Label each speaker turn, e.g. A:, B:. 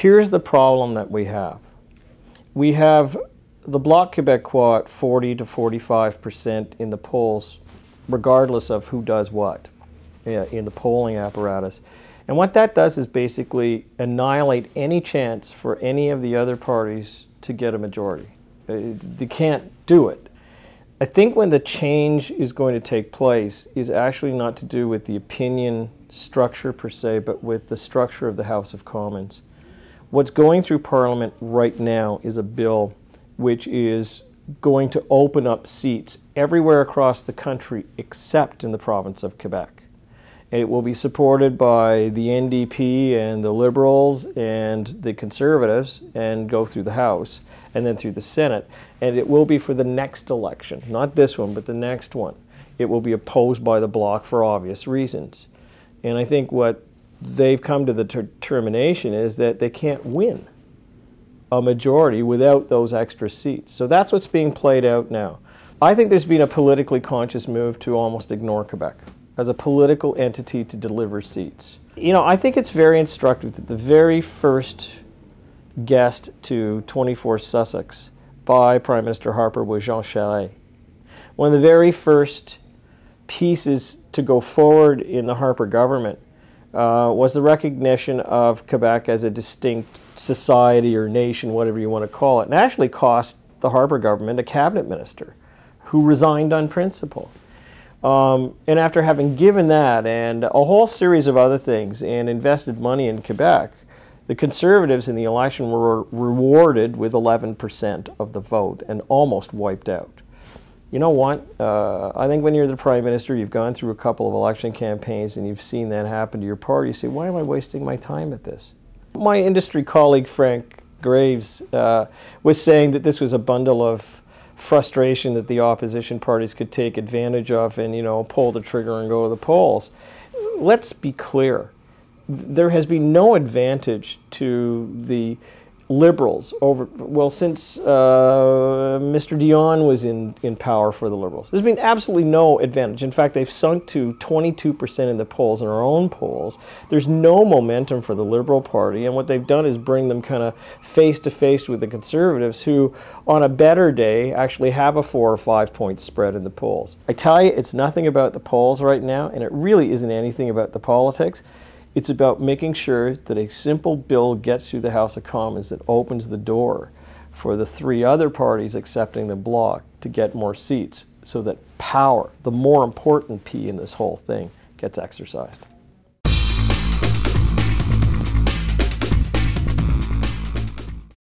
A: Here's the problem that we have. We have the Bloc Québécois at 40 to 45% in the polls, regardless of who does what in the polling apparatus. And what that does is basically annihilate any chance for any of the other parties to get a majority. They can't do it. I think when the change is going to take place is actually not to do with the opinion structure per se, but with the structure of the House of Commons. What's going through Parliament right now is a bill which is going to open up seats everywhere across the country except in the province of Quebec. And it will be supported by the NDP and the Liberals and the Conservatives and go through the House and then through the Senate. And it will be for the next election, not this one, but the next one. It will be opposed by the Bloc for obvious reasons. And I think what they've come to the determination is that they can't win a majority without those extra seats. So that's what's being played out now. I think there's been a politically conscious move to almost ignore Quebec as a political entity to deliver seats. You know, I think it's very instructive that the very first guest to 24 Sussex by Prime Minister Harper was Jean Charest. One of the very first pieces to go forward in the Harper government was the recognition of Quebec as a distinct society or nation, whatever you want to call it, and actually cost the Harper government a cabinet minister who resigned on principle. And after having given that and a whole series of other things and invested money in Quebec, the Conservatives in the election were rewarded with 11% of the vote and almost wiped out. You know what? I think when you're the Prime Minister, you've gone through a couple of election campaigns and you've seen that happen to your party, you say, why am I wasting my time at this? My industry colleague, Frank Graves, was saying that this was a bundle of frustration that the opposition parties could take advantage of and, you know, pull the trigger and go to the polls. Let's be clear. There has been no advantage to the Liberals over, well, since Mr. Dion was in power for the Liberals. There's been absolutely no advantage. In fact, they've sunk to 22% in the polls, in our own polls. There's no momentum for the Liberal Party, and what they've done is bring them kind of face-to-face with the Conservatives, who, on a better day, actually have a 4 or 5 point spread in the polls. I tell you, it's nothing about the polls right now, and it really isn't anything about the politics. It's about making sure that a simple bill gets through the House of Commons that opens the door for the three other parties accepting the Bloc to get more seats so that power, the more important P in this whole thing, gets exercised.